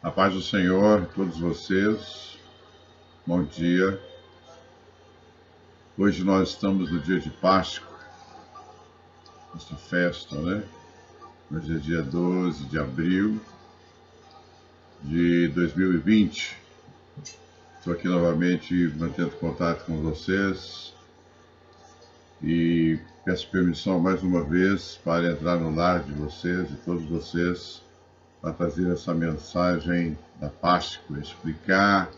A paz do Senhor a todos vocês, bom dia. Hoje nós estamos no dia de Páscoa, esta festa, né? Hoje é dia 12 de abril de 2020. Estou aqui novamente mantendo contato com vocês e peço permissão mais uma vez para entrar no lar de vocês, de todos vocês, para trazer essa mensagem da Páscoa, explicar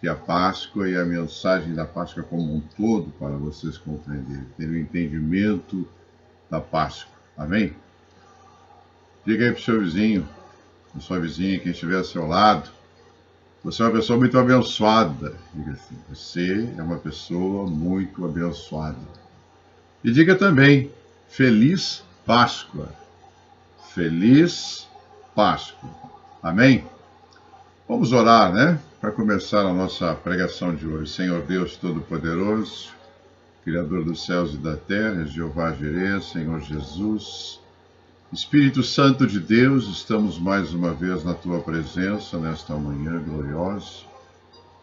que a Páscoa e a mensagem da Páscoa como um todo para vocês compreenderem, terem o entendimento da Páscoa. Amém? Diga aí para o seu vizinho, para sua vizinha, quem estiver ao seu lado, você é uma pessoa muito abençoada. Diga assim, você é uma pessoa muito abençoada. E diga também, Feliz Páscoa. Feliz Páscoa. Amém? Vamos orar, né? Para começar a nossa pregação de hoje. Senhor Deus Todo-Poderoso, Criador dos céus e da terra, Jeová Jireh, Senhor Jesus, Espírito Santo de Deus, estamos mais uma vez na Tua presença nesta manhã gloriosa.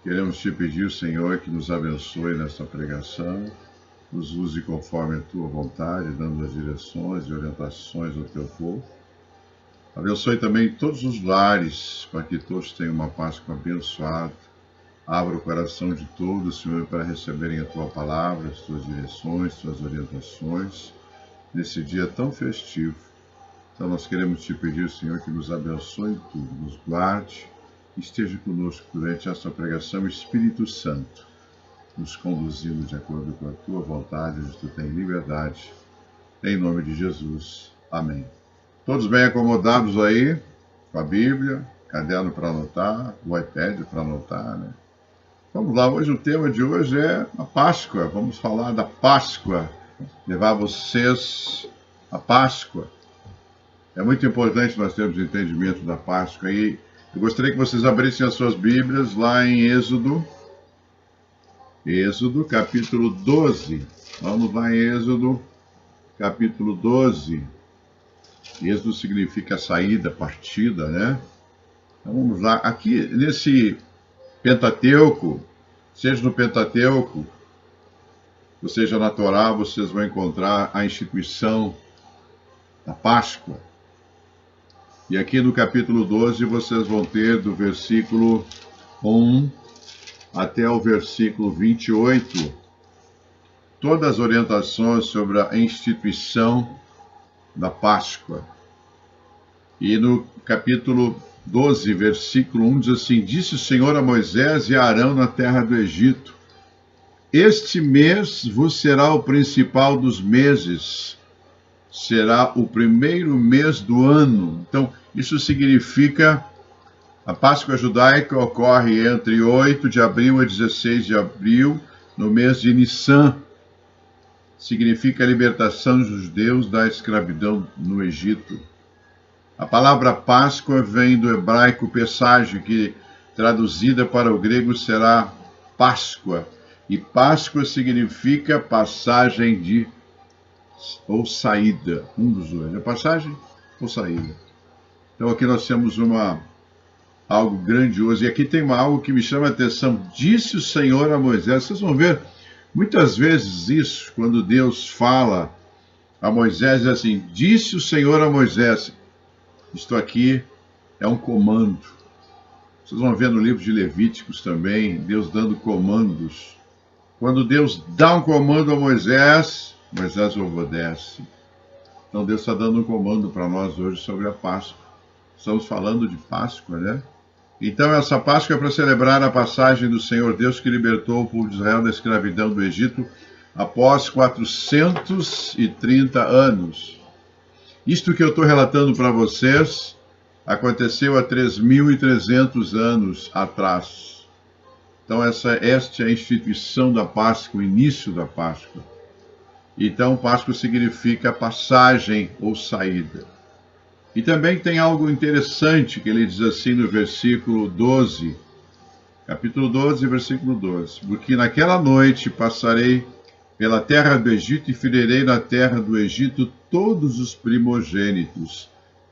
Queremos Te pedir, Senhor, que nos abençoe nesta pregação, nos use conforme a Tua vontade, dando as direções e orientações ao Teu povo. Abençoe também todos os lares, para que todos tenham uma Páscoa abençoada. Abra o coração de todos, Senhor, para receberem a Tua palavra, as Tuas direções, as Tuas orientações, nesse dia tão festivo. Então nós queremos Te pedir, Senhor, que nos abençoe em tudo, nos guarde, esteja conosco durante esta pregação, Espírito Santo, nos conduzindo de acordo com a Tua vontade, onde Tu tens liberdade. Em nome de Jesus. Amém. Todos bem acomodados aí, com a Bíblia, caderno para anotar, o iPad para anotar, né? Vamos lá, hoje o tema de hoje é a Páscoa. Vamos falar da Páscoa, levar vocês a Páscoa. É muito importante nós termos entendimento da Páscoa. E eu gostaria que vocês abrissem as suas Bíblias lá em Êxodo capítulo 12. Vamos lá em Êxodo capítulo 12. Êxodo significa saída, partida, né? Então vamos lá. Aqui nesse Pentateuco, seja no Pentateuco, ou seja na Torá, vocês vão encontrar a instituição da Páscoa. E aqui no capítulo 12 vocês vão ter do versículo 1 até o versículo 28, todas as orientações sobre a instituição da Páscoa. E no capítulo 12, versículo 1, diz assim: Disse o Senhor a Moisés e a Arão na terra do Egito: Este mês vos será o principal dos meses, será o primeiro mês do ano. Então, isso significa, a Páscoa judaica ocorre entre 8 de abril a 16 de abril, no mês de Nissan. Significa a libertação dos judeus da escravidão no Egito. A palavra Páscoa vem do hebraico Pesach, que traduzida para o grego será Páscoa. E Páscoa significa passagem de ou saída, um dos dois. É passagem ou saída. Então aqui nós temos algo grandioso. E aqui tem algo que me chama a atenção. Disse o Senhor a Moisés. Vocês vão ver muitas vezes isso, quando Deus fala a Moisés, é assim: disse o Senhor a Moisés. Isto aqui é um comando. Vocês vão ver no livro de Levíticos também, Deus dando comandos. Quando Deus dá um comando a Moisés, Moisés obedece. Então Deus está dando um comando para nós hoje sobre a Páscoa. Estamos falando de Páscoa, né? Então essa Páscoa é para celebrar a passagem do Senhor Deus que libertou o povo de Israel da escravidão do Egito após 430 anos. Isto que eu estou relatando para vocês aconteceu há 3.300 anos atrás. Então esta é a instituição da Páscoa, o início da Páscoa. Então Páscoa significa passagem ou saída. E também tem algo interessante que ele diz assim no versículo 12, capítulo 12, versículo 12. Porque naquela noite passarei pela terra do Egito e ferirei na terra do Egito todos os primogênitos,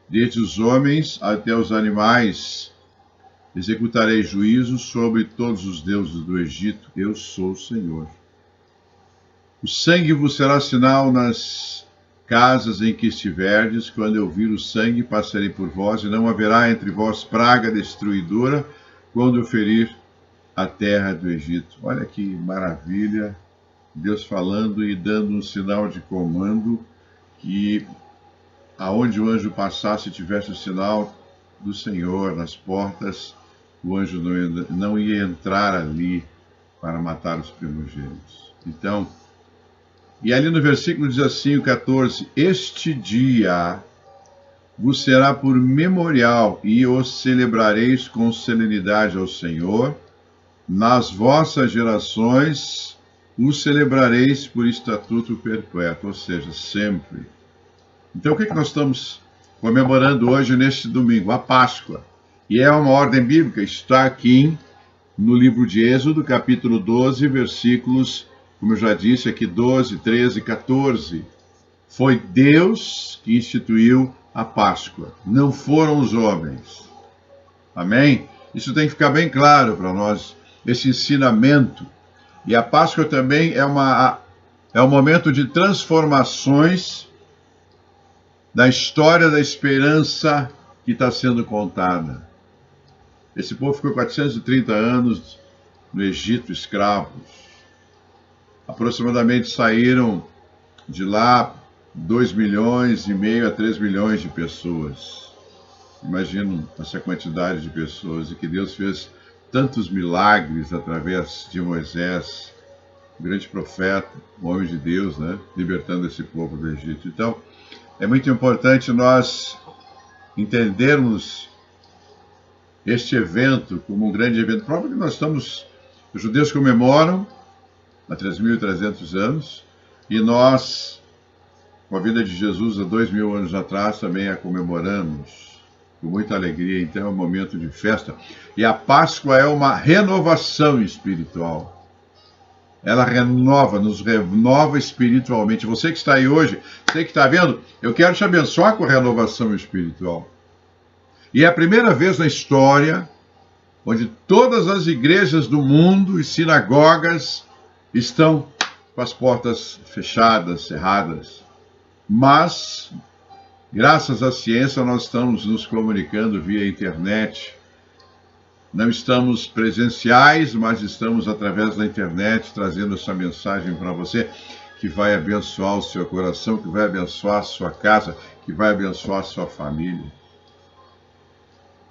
desde os homens até os animais, executarei juízo sobre todos os deuses do Egito. Eu sou o Senhor. O sangue vos será sinal nas casas em que estiverdes. Quando eu vir o sangue, passarei por vós, e não haverá entre vós praga destruidora, quando eu ferir a terra do Egito. Olha que maravilha, Deus falando e dando um sinal de comando, que aonde o anjo passasse tivesse o sinal do Senhor nas portas, o anjo não ia entrar ali para matar os primogênitos. Então, e ali no versículo diz assim, o 14, este dia vos será por memorial, e os celebrareis com solenidade ao Senhor. Nas vossas gerações o celebrareis por estatuto perpétuo, ou seja, sempre. Então, o que nós estamos comemorando hoje, neste domingo? A Páscoa. E é uma ordem bíblica, está aqui no livro de Êxodo, capítulo 12, versículos, como eu já disse aqui, 12, 13, 14. Foi Deus que instituiu a Páscoa, não foram os homens. Amém? Isso tem que ficar bem claro para nós, esse ensinamento. E a Páscoa também é um momento de transformações da história da esperança que está sendo contada. Esse povo ficou 430 anos no Egito, escravos. Aproximadamente saíram de lá 2,5 milhões a 3 milhões de pessoas. Imaginam essa quantidade de pessoas, e que Deus fez tantos milagres através de Moisés, o grande profeta, o homem de Deus, né, libertando esse povo do Egito. Então, é muito importante nós entendermos este evento como um grande evento próprio que nós estamos, os judeus comemoram há 3.300 anos, e nós, com a vida de Jesus há 2.000 anos atrás, também a comemoramos com muita alegria. Então é um momento de festa. E a Páscoa é uma renovação espiritual. Ela renova, nos renova espiritualmente. Você que está aí hoje, você que está vendo, eu quero te abençoar com a renovação espiritual. E é a primeira vez na história onde todas as igrejas do mundo e sinagogas estão com as portas fechadas, cerradas. Mas, graças à ciência, nós estamos nos comunicando via internet. Não estamos presenciais, mas estamos através da internet trazendo essa mensagem para você, que vai abençoar o seu coração, que vai abençoar a sua casa, que vai abençoar a sua família.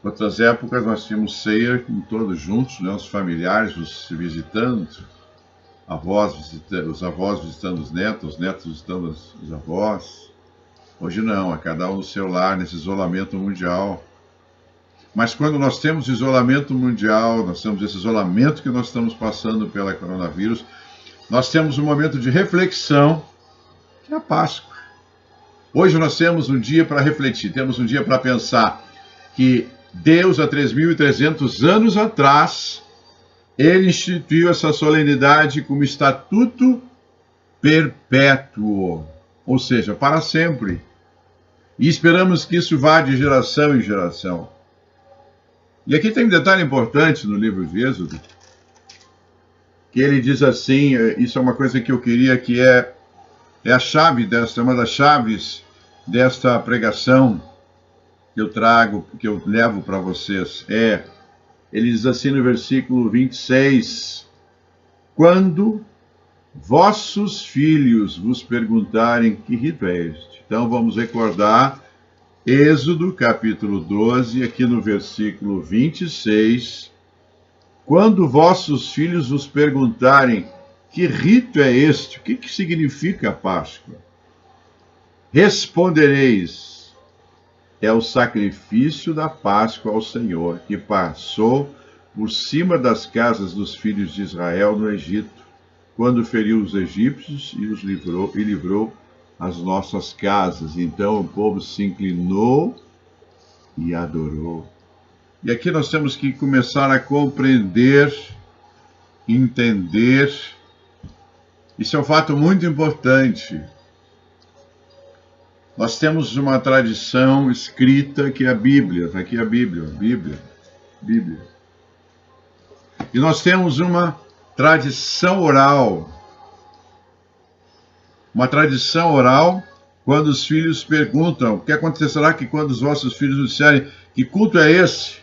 Em outras épocas nós tínhamos ceia com todos juntos, né, os familiares os visitando, os avós visitando os netos visitando os avós. Hoje não, é cada um no seu lar, nesse isolamento mundial. Mas quando nós temos isolamento mundial, nós temos esse isolamento que nós estamos passando pela coronavírus, nós temos um momento de reflexão, que é a Páscoa. Hoje nós temos um dia para refletir, temos um dia para pensar que Deus, há 3.300 anos atrás, Ele instituiu essa solenidade como estatuto perpétuo, ou seja, para sempre. E esperamos que isso vá de geração em geração. E aqui tem um detalhe importante no livro de Êxodo, que ele diz assim, isso é uma coisa que eu queria, que é a chave desta, uma das chaves desta pregação que eu trago, que eu levo para vocês. Ele diz assim no versículo 26, quando vossos filhos vos perguntarem que rito é este. Então vamos recordar Êxodo capítulo 12, aqui no versículo 26, quando vossos filhos vos perguntarem que rito é este, o que significa a Páscoa? Respondereis, é o sacrifício da Páscoa ao Senhor, que passou por cima das casas dos filhos de Israel no Egito, quando feriu os egípcios e os livrou as nossas casas. Então o povo se inclinou e adorou. E aqui nós temos que começar a compreender, entender. Isso é um fato muito importante. Nós temos uma tradição escrita que é a Bíblia, está aqui a Bíblia. Bíblia. E nós temos uma tradição oral. Uma tradição oral, quando os filhos perguntam: o que acontecerá que quando os vossos filhos disserem que culto é esse?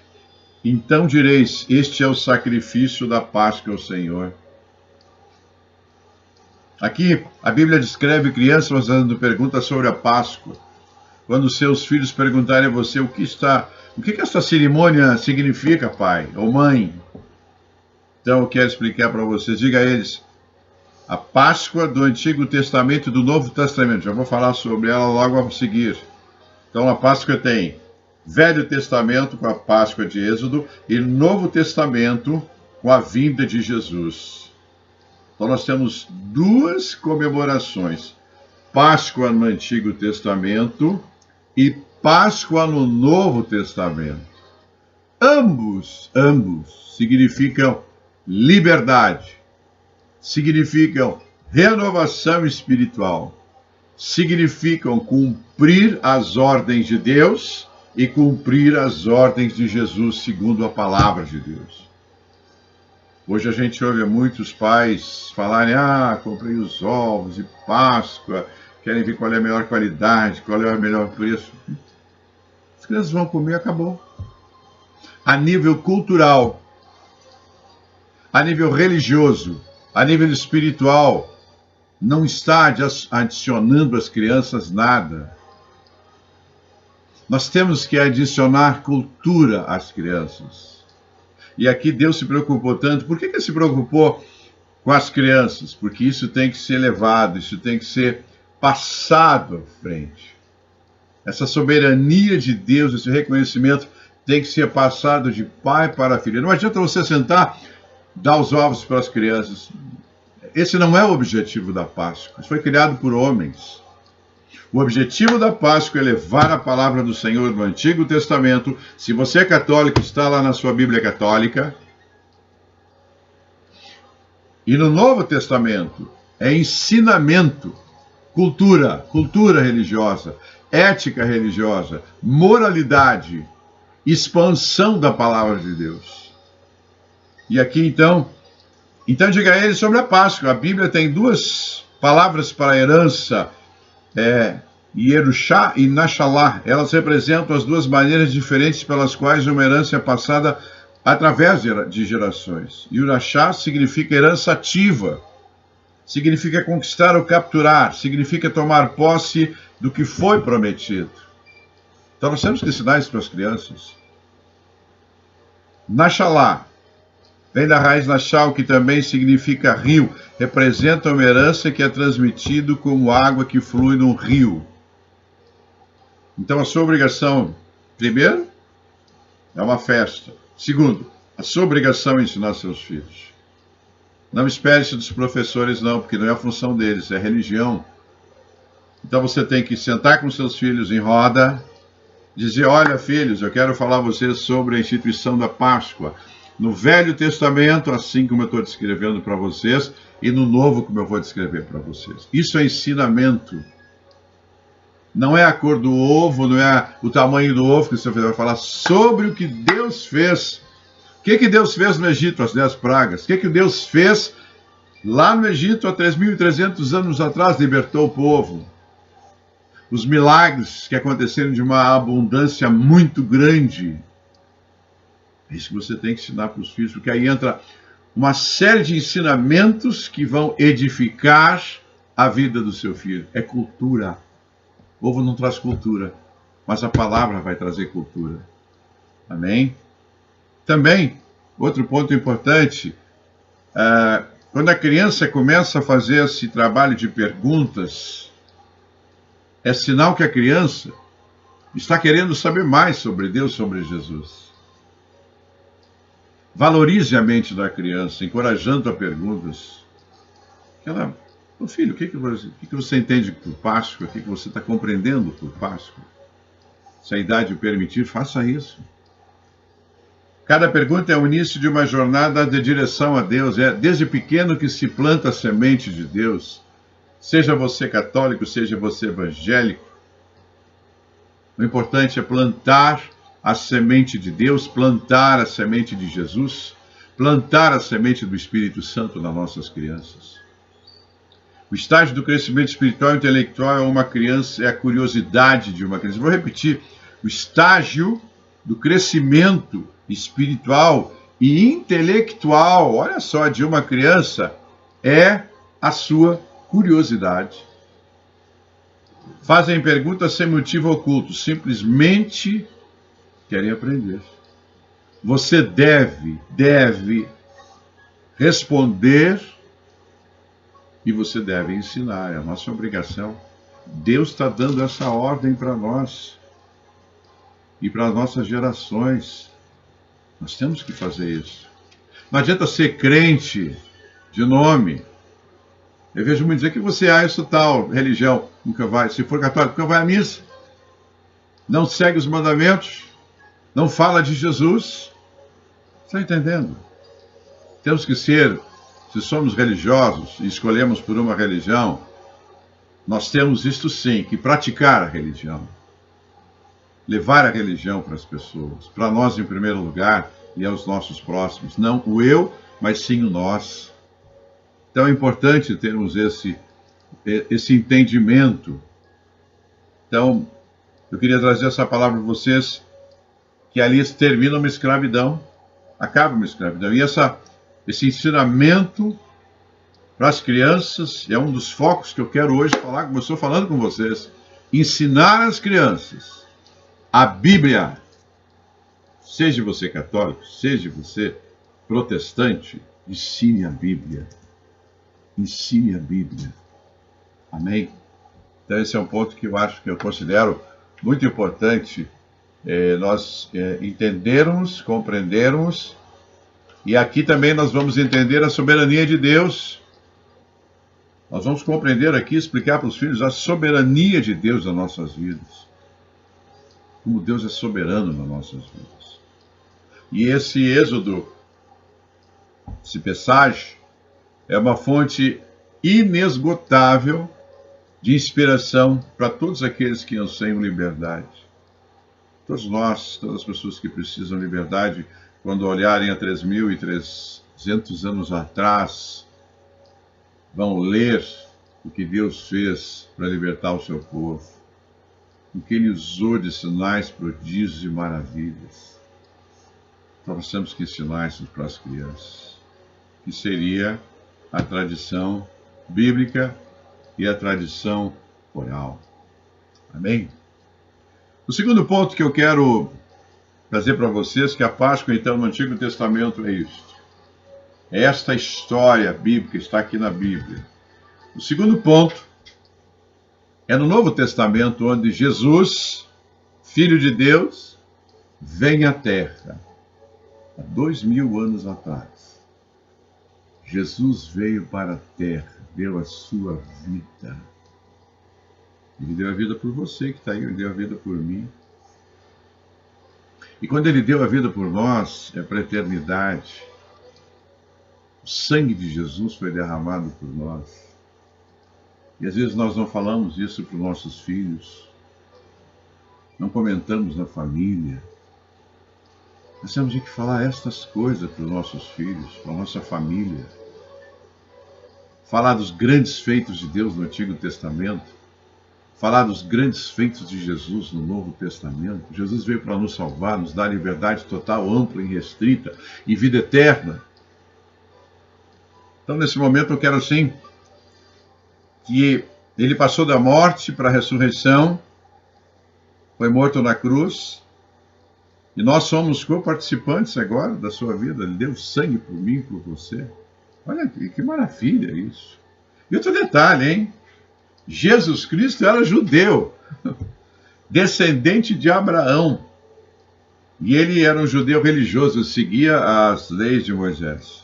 Então direis: este é o sacrifício da Páscoa ao Senhor. Aqui a Bíblia descreve crianças fazendo perguntas sobre a Páscoa. Quando seus filhos perguntarem a você o que esta cerimônia significa, pai ou mãe, então eu quero explicar para vocês. Diga a eles: a Páscoa do Antigo Testamento e do Novo Testamento. Já vou falar sobre ela logo a seguir. Então a Páscoa tem Velho Testamento com a Páscoa de Êxodo e Novo Testamento com a vinda de Jesus. Então nós temos duas comemorações: Páscoa no Antigo Testamento e Páscoa no Novo Testamento. Ambos significam liberdade, significam renovação espiritual, significam cumprir as ordens de Deus e cumprir as ordens de Jesus segundo a palavra de Deus. Hoje a gente ouve muitos pais falarem: comprei os ovos de Páscoa, querem ver qual é a melhor qualidade, qual é o melhor preço. As crianças vão comer, acabou. A nível cultural, a nível religioso, a nível espiritual, não está adicionando às crianças nada. Nós temos que adicionar cultura às crianças. E aqui Deus se preocupou tanto. Por que ele se preocupou com as crianças? Porque isso tem que ser levado, isso tem que ser passado à frente. Essa soberania de Deus, esse reconhecimento tem que ser passado de pai para filho. Não adianta você sentar, dar os ovos para as crianças. Esse não é o objetivo da Páscoa. Isso foi criado por homens. O objetivo da Páscoa é levar a palavra do Senhor no Antigo Testamento. Se você é católico, está lá na sua Bíblia católica. E no Novo Testamento é ensinamento, cultura religiosa, ética religiosa, moralidade, expansão da palavra de Deus. E aqui então diga a eles sobre a Páscoa. A Bíblia tem duas palavras para a herança, Yerushá e Nashalá. Elas representam as duas maneiras diferentes pelas quais uma herança é passada através de gerações. Yerushá significa herança ativa, significa conquistar ou capturar, significa tomar posse do que foi prometido. Então nós temos que ensinar isso para as crianças. Nashalá vem da raiz Nashal, que também significa rio. Representa uma herança que é transmitida como água que flui num rio. Então a sua obrigação, primeiro, é uma festa. Segundo, a sua obrigação é ensinar seus filhos. Não espere isso dos professores, não, porque não é a função deles, é religião. Então você tem que sentar com seus filhos em roda, dizer: olha, filhos, eu quero falar a vocês sobre a instituição da Páscoa. No Velho Testamento, assim como eu estou descrevendo para vocês, e no Novo, como eu vou descrever para vocês. Isso é ensinamento. Não é a cor do ovo, não é o tamanho do ovo que você vai falar sobre o que Deus fez. O que Deus fez no Egito, as 10 pragas? O que Deus fez lá no Egito há 3.300 anos atrás? Libertou o povo. Os milagres que aconteceram de uma abundância muito grande. É isso que você tem que ensinar para os filhos, porque aí entra uma série de ensinamentos que vão edificar a vida do seu filho. É cultura. O ovo não traz cultura, mas a palavra vai trazer cultura. Amém? Também, outro ponto importante, quando a criança começa a fazer esse trabalho de perguntas, é sinal que a criança está querendo saber mais sobre Deus, sobre Jesus. Valorize a mente da criança, encorajando a perguntas. Ô filho, o que você entende por Páscoa? O que você está compreendendo por Páscoa? Se a idade o permitir, faça isso. Cada pergunta é o início de uma jornada de direção a Deus. É desde pequeno que se planta a semente de Deus. Seja você católico, seja você evangélico. O importante é plantar a semente de Deus, plantar a semente de Jesus, plantar a semente do Espírito Santo nas nossas crianças. O estágio do crescimento espiritual e intelectual é uma criança, é a curiosidade de uma criança. Vou repetir, o estágio do crescimento espiritual e intelectual, olha só, de uma criança, é a sua curiosidade. Fazem perguntas sem motivo oculto, simplesmente querem aprender. Você deve responder e você deve ensinar, é a nossa obrigação. Deus está dando essa ordem para nós e para as nossas gerações. Nós temos que fazer isso. Não adianta ser crente de nome. Eu vejo muito dizer que você isso tal religião, nunca vai, se for católico, nunca vai à missa, não segue os mandamentos, não fala de Jesus. Está entendendo? Temos que ser, se somos religiosos e escolhemos por uma religião, nós temos isto sim, que praticar a religião. Levar a religião para as pessoas, para nós em primeiro lugar e aos nossos próximos. Não o eu, mas sim o nós. Então é importante termos esse entendimento. Então, eu queria trazer essa palavra para vocês, que ali termina uma escravidão, acaba uma escravidão. E esse ensinamento para as crianças é um dos focos que eu quero hoje falar, como eu estou falando com vocês. Ensinar as crianças a Bíblia. Seja você católico, seja você protestante, ensine a Bíblia. Ensine a Bíblia. Amém? Então esse é um ponto que eu considero muito importante nós entendermos, compreendermos, e aqui também nós vamos entender a soberania de Deus. Nós vamos compreender aqui, explicar para os filhos a soberania de Deus nas nossas vidas. Como Deus é soberano nas nossas vidas. E esse êxodo, esse passagem, é uma fonte inesgotável de inspiração para todos aqueles que anseiam liberdade. Todos nós, todas as pessoas que precisam de liberdade, quando olharem a 3.300 anos atrás, vão ler o que Deus fez para libertar o seu povo, o que Ele usou de sinais, prodígios e maravilhas. Então nós temos que ensinar isso para as crianças, que seria a tradição bíblica e a tradição oral. Amém? O segundo ponto que eu quero trazer para vocês, que a Páscoa, então, no Antigo Testamento é isto. Esta história bíblica está aqui na Bíblia. O segundo ponto é no Novo Testamento, onde Jesus, Filho de Deus, vem à Terra. Há 2000 anos atrás. Jesus veio para a Terra, deu a sua vida. Ele deu a vida por você que está aí, Ele deu a vida por mim. E quando Ele deu a vida por nós, é para a eternidade. O sangue de Jesus foi derramado por nós. E às vezes nós não falamos isso para os nossos filhos, não comentamos na família. Nós temos que falar estas coisas para os nossos filhos, para a nossa família. Falar dos grandes feitos de Deus no Antigo Testamento. Falar dos grandes feitos de Jesus no Novo Testamento. Jesus veio para nos salvar, nos dar liberdade total, ampla e restrita e vida eterna. Então, nesse momento, eu quero, sim, que Ele passou da morte para a ressurreição, foi morto na cruz, e nós somos co-participantes agora da sua vida. Ele deu sangue por mim e por você. Olha que maravilha isso. E outro detalhe, hein? Jesus Cristo era judeu, descendente de Abraão. E ele era um judeu religioso, seguia as leis de Moisés.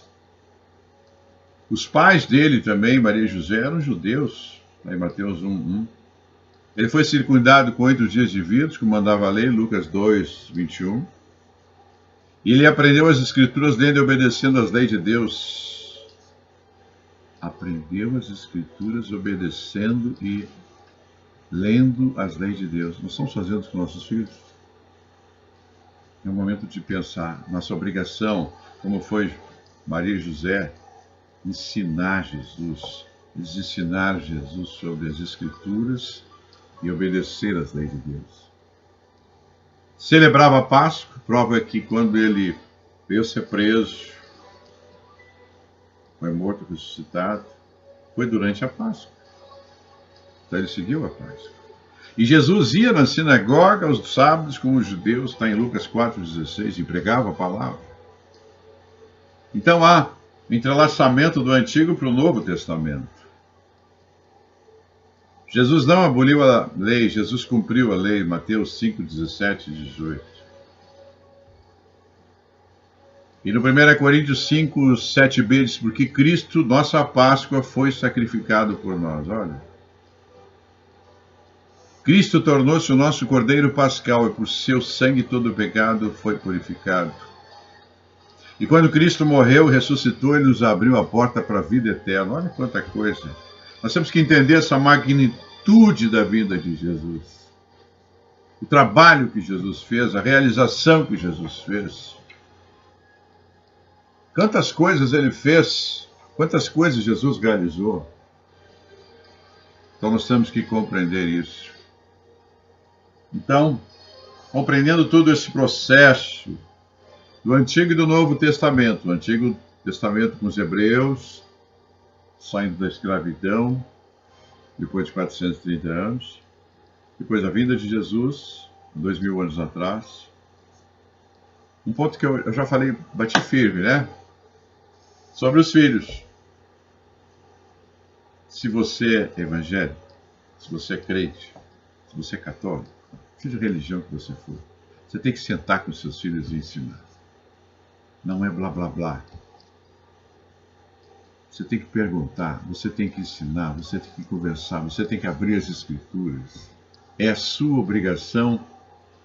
Os pais dele também, Maria e José, eram judeus, em Mateus 1:1. Ele foi circundado com 8 dias de vida, como mandava a lei, Lucas 2:21. E ele aprendeu as Escrituras lendo e obedecendo às leis de Deus. Aprendeu as Escrituras obedecendo e lendo as leis de Deus. Nós estamos fazendo com nossos filhos. É um momento de pensar. Nossa obrigação, como foi Maria e José, ensinar Jesus. Eles ensinaram Jesus sobre as Escrituras e obedecer às leis de Deus. Celebrava a Páscoa, prova é que quando ele veio ser preso, foi morto, ressuscitado, foi durante a Páscoa. Então ele seguiu a Páscoa. E Jesus ia na sinagoga aos sábados com os judeus, está em Lucas 4,16, e pregava a palavra. Então há entrelaçamento do Antigo para o Novo Testamento. Jesus não aboliu a lei, Jesus cumpriu a lei, Mateus 5, 17 e 18. E no 1 Coríntios 5, 7b diz, porque Cristo, nossa Páscoa, foi sacrificado por nós. Olha. Cristo tornou-se o nosso Cordeiro Pascal e por seu sangue todo o pecado foi purificado. E quando Cristo morreu e ressuscitou, ele nos abriu a porta para a vida eterna. Olha quanta coisa. Nós temos que entender essa magnitude da vida de Jesus. O trabalho que Jesus fez, a realização que Jesus fez. Quantas coisas ele fez, quantas coisas Jesus realizou. Então nós temos que compreender isso. Então, compreendendo todo esse processo do Antigo e do Novo Testamento, o Antigo Testamento com os hebreus, saindo da escravidão, depois de 430 anos, depois a vinda de Jesus, 2000 anos atrás. Um ponto que eu já falei, bati firme, né? Sobre os filhos. Se você é evangélico, se você é crente, se você é católico, seja a religião que você for, você tem que sentar com seus filhos e ensinar. Não é blá blá blá. Você tem que perguntar, você tem que ensinar, você tem que conversar, você tem que abrir as Escrituras. É a sua obrigação,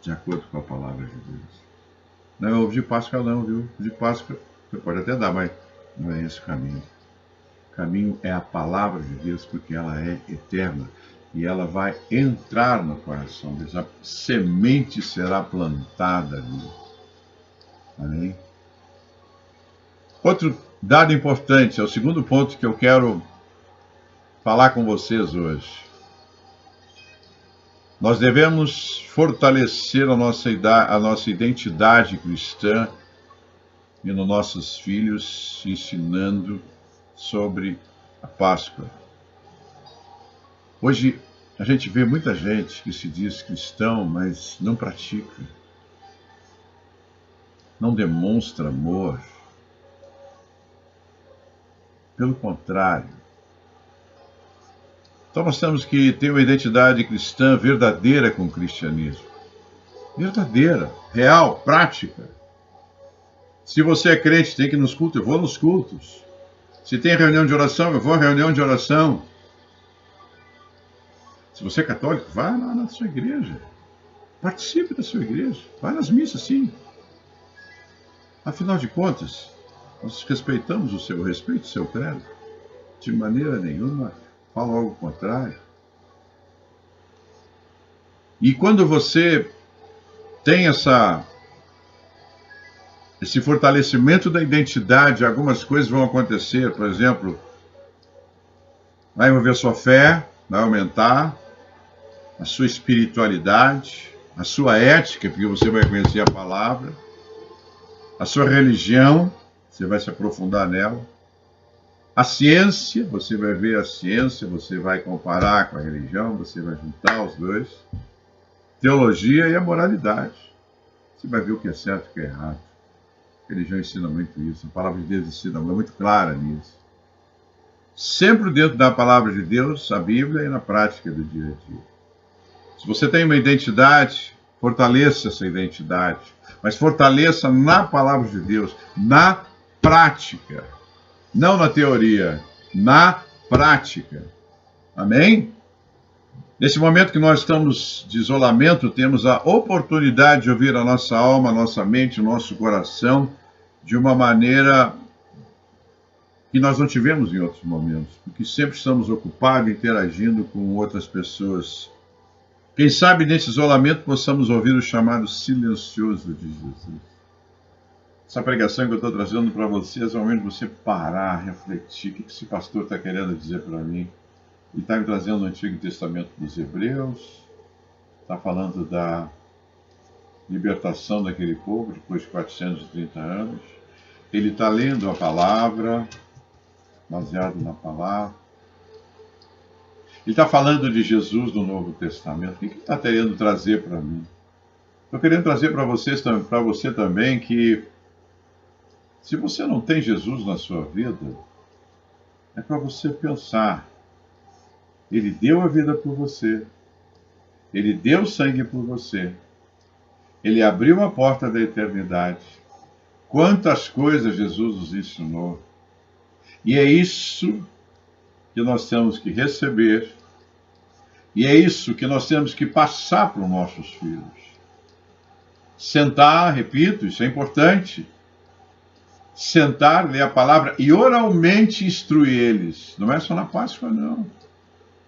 de acordo com a palavra de Deus. Não é ovo de Páscoa não, viu? De Páscoa você pode até dar, mas não é esse o caminho. O caminho é a palavra de Deus, porque ela é eterna. E ela vai entrar no coração deles. A semente será plantada ali. Amém? Outro dado importante, é o segundo ponto que eu quero falar com vocês hoje. Nós devemos fortalecer a nossa identidade cristã e nos nossos filhos, ensinando sobre a Páscoa. Hoje a gente vê muita gente que se diz cristão, mas não pratica, não demonstra amor. Pelo contrário. Então nós temos que ter uma identidade cristã verdadeira com o cristianismo. Verdadeira, real, prática. Se você é crente, tem que ir nos cultos, eu vou nos cultos. Se tem reunião de oração, eu vou à reunião de oração. Se você é católico, vá lá na sua igreja. Participe da sua igreja. Vá nas missas, sim. Afinal de contas, nós respeitamos o seu credo. De maneira nenhuma falo algo contrário. E quando você tem esse fortalecimento da identidade, algumas coisas vão acontecer. Por exemplo, vai envolver a sua fé, vai aumentar a sua espiritualidade, a sua ética, porque você vai conhecer a palavra, a sua religião, você vai se aprofundar nela, a ciência, você vai ver a ciência, você vai comparar com a religião, você vai juntar os dois, teologia e a moralidade. Você vai ver o que é certo e o que é errado. A religião ensina muito isso, a palavra de Deus ensina, é muito clara nisso. Sempre dentro da palavra de Deus, a Bíblia, e na prática do dia a dia. Se você tem uma identidade, fortaleça essa identidade, mas fortaleça na palavra de Deus, na prática, não na teoria, na prática. Amém? Nesse momento que nós estamos de isolamento, temos a oportunidade de ouvir a nossa alma, a nossa mente, o nosso coração, de uma maneira que nós não tivemos em outros momentos, porque sempre estamos ocupados, interagindo com outras pessoas. Quem sabe nesse isolamento possamos ouvir o chamado silencioso de Jesus. Essa pregação que eu estou trazendo para vocês é o momento de você parar, refletir. O que esse pastor está querendo dizer para mim? Ele está me trazendo o Antigo Testamento dos Hebreus, está falando da libertação daquele povo depois de 430 anos. Ele está lendo a palavra, baseado na palavra. Ele está falando de Jesus no Novo Testamento. O que ele está querendo trazer para mim? Estou querendo trazer para você também que se você não tem Jesus na sua vida, é para você pensar. Ele deu a vida por você. Ele deu sangue por você. Ele abriu a porta da eternidade. Quantas coisas Jesus nos ensinou. E é isso que nós temos que receber. E é isso que nós temos que passar para os nossos filhos. Sentar, repito, isso é importante. Sentar, ler a palavra e oralmente instruir eles. Não é só na Páscoa, não.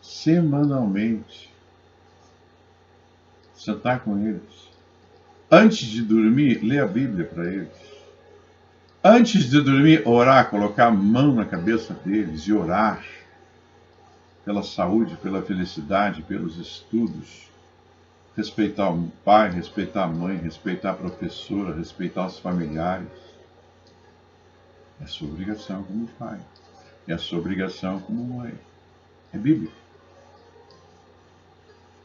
Semanalmente. Sentar com eles. Antes de dormir, ler a Bíblia para eles. Antes de dormir, orar, colocar a mão na cabeça deles e orar pela saúde, pela felicidade, pelos estudos. Respeitar o pai, respeitar a mãe, respeitar a professora, respeitar os familiares. É a sua obrigação como pai. É a sua obrigação como mãe. É Bíblia.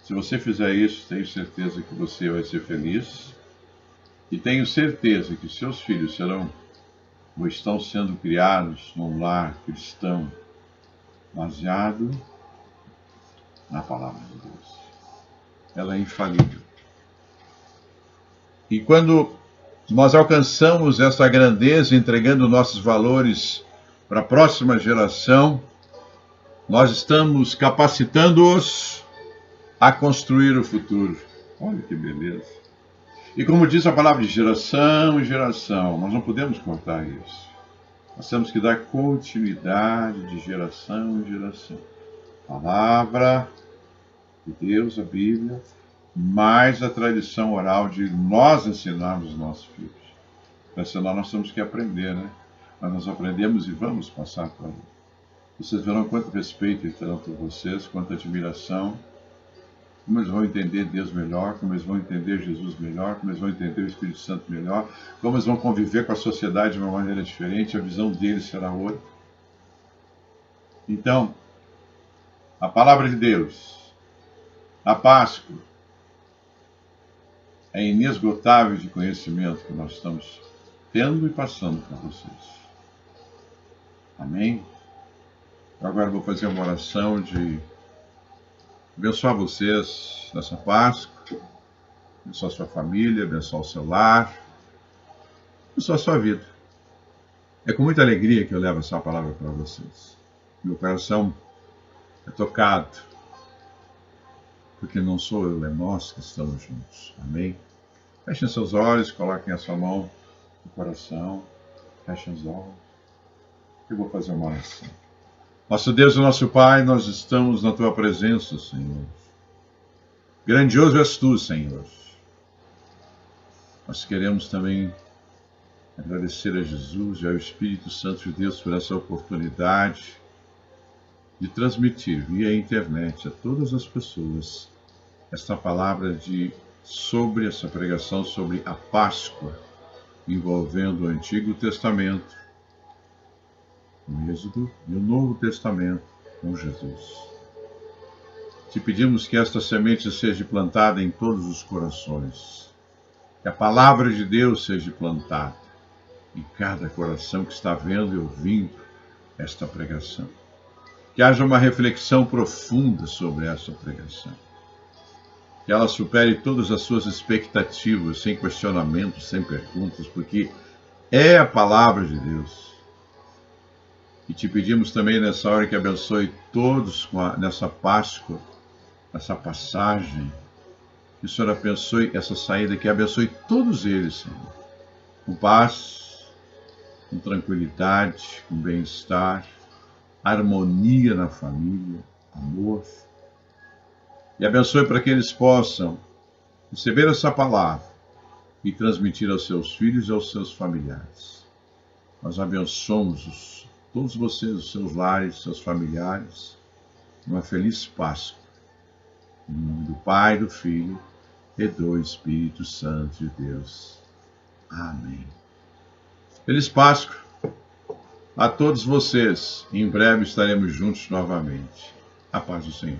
Se você fizer isso, tenho certeza que você vai ser feliz. E tenho certeza que seus filhos serão ou estão sendo criados num lar cristão baseado na palavra de Deus. Ela é infalível. E quando nós alcançamos essa grandeza entregando nossos valores para a próxima geração, nós estamos capacitando-os a construir o futuro. Olha que beleza. E como diz a palavra, de geração em geração, nós não podemos cortar isso. Nós temos que dar continuidade de geração em geração. Palavra de Deus, a Bíblia, mais a tradição oral de nós ensinarmos os nossos filhos. Para ensinar nós temos que aprender, né? Mas nós aprendemos e vamos passar para eles. Vocês verão quanto respeito eles terão por vocês, quanta admiração, como eles vão entender Deus melhor, como eles vão entender Jesus melhor, como eles vão entender o Espírito Santo melhor, como eles vão conviver com a sociedade de uma maneira diferente, a visão deles será outra. Então, a palavra de Deus, a Páscoa, é inesgotável de conhecimento que nós estamos tendo e passando para vocês. Amém? Agora vou fazer uma oração de abençoar vocês nessa Páscoa, abençoar sua família, abençoar o seu lar, abençoar a sua vida. É com muita alegria que eu levo essa palavra para vocês. Meu coração é tocado, porque não sou eu, é nós que estamos juntos. Amém? Fechem seus olhos, coloquem a sua mão no coração, fechem os olhos. Eu vou fazer uma oração. Nosso Deus e nosso Pai, nós estamos na Tua presença, Senhor. Grandioso és Tu, Senhor. Nós queremos também agradecer a Jesus e ao Espírito Santo de Deus por essa oportunidade de transmitir via internet a todas as pessoas esta palavra sobre essa pregação sobre a Páscoa, envolvendo o Antigo Testamento, o Êxodo e o Novo Testamento com Jesus. Te pedimos que esta semente seja plantada em todos os corações, que a palavra de Deus seja plantada em cada coração que está vendo e ouvindo esta pregação. Que haja uma reflexão profunda sobre essa pregação. Que ela supere todas as suas expectativas, sem questionamentos, sem perguntas, porque é a palavra de Deus. E te pedimos também nessa hora que abençoe todos nessa Páscoa, essa passagem, que o Senhor abençoe essa saída, que abençoe todos eles, Senhor, com paz, com tranquilidade, com bem-estar, harmonia na família, amor, E abençoe para que eles possam receber essa palavra e transmitir aos seus filhos e aos seus familiares. Nós abençoamos todos vocês, os seus lares, seus familiares, uma feliz Páscoa. Em nome do Pai, do Filho e do Espírito Santo de Deus. Amém. Feliz Páscoa a todos vocês. Em breve estaremos juntos novamente. A paz do Senhor.